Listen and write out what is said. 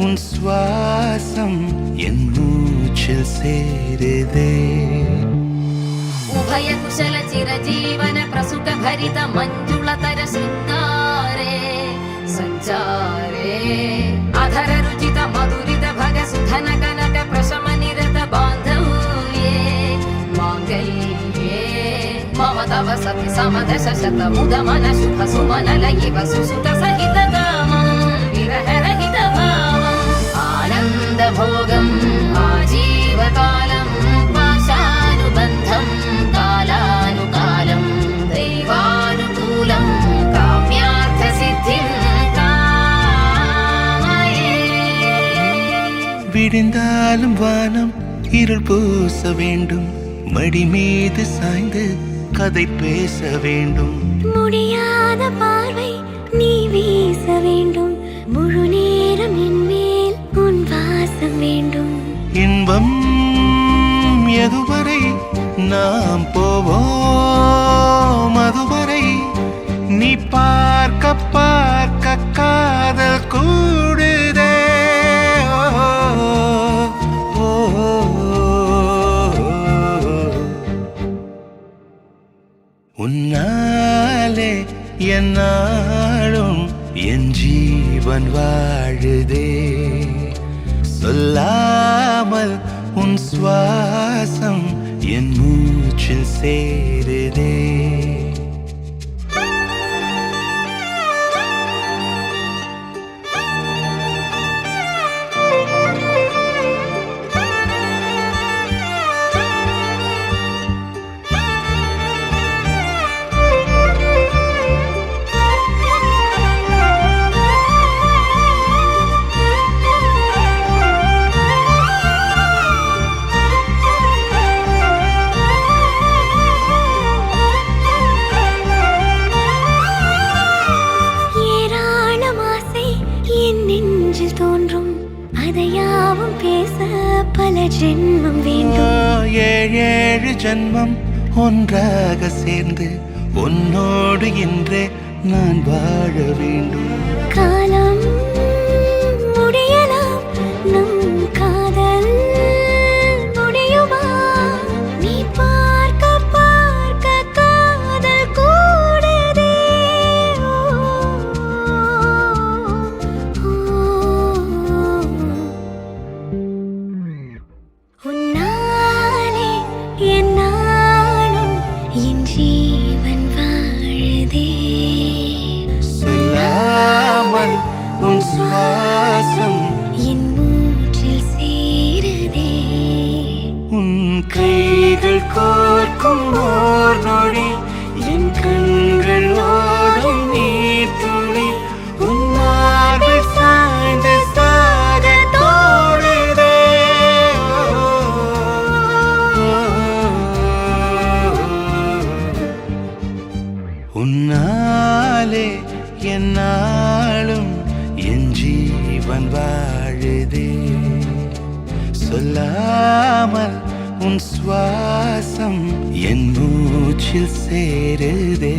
உன் சுவாசம் என் மூச்சில் சேருதே. உபய குஷல சிரஜீவன பிரசுக பரித மஞ்சுளதர சுந்தாரே சஞ்சாரே அதர ருச்சித மதுரித भग सुधन कनक प्रशम निरत बान्धव्ये माङ्गल्ये मम तव सति समदश शत मुद मन शुभ सुमन लयिव सुसुत सहित कामं विरह रहित भावम् आनन्द भोगम् आजीवकालं पाशानुबन्धं कालानुकालं दैवानुकूलं काम्यार्थ सिद्धिं விடிந்தாலும் வானம் இருள் பூச வேண்டும், மடி மீது சாய்ந்து கதை பேச வேண்டும். முடியாத பார்வை நீ வீச வேண்டும், முழு நேரம் என் மேல் உன் வாசம் வேண்டும். இன்பம் எதுவரை நாம் போவோம், அதுவரை நீ பார்க்க பார்க்க காதல் கூடுதே. உன்னாலே என்னாலும் என் ஜீவன் வாழுதே. சொல்லாமல் உன் சுவாசம் என் மூச்சில் சேருதே. அதையாவும் பேச பல ஜென்மம் வேண்டும். ஏழு ஜென்மம் ஒன்றாக சேர்ந்து உன்னோடு இன்றே நான் வாழ வேண்டும். காலம் முடியலாம், நம் காதல் முடியுமா? நீ பார்க்க பார்க்க காதல் கூடுதே. உன்னாலே என்னாலும் என் ஜீவன் வாழுதே. சொல்லாமல் உன் சுவாசம் என் மூச்சில் சேருதே. உன் கைகள் கோர்க்கும் ஓர் நொடி என் கண்கள் ஓடும் நீர் துளி உன் மார்பில் சாய்ந்து சாக தோடுதே. உன்னாலே என்னாலும் என் ஜீவன் வாழுதே. சொல்லாமல் உன் சுவாசம் என் மூச்சில் சேருதே.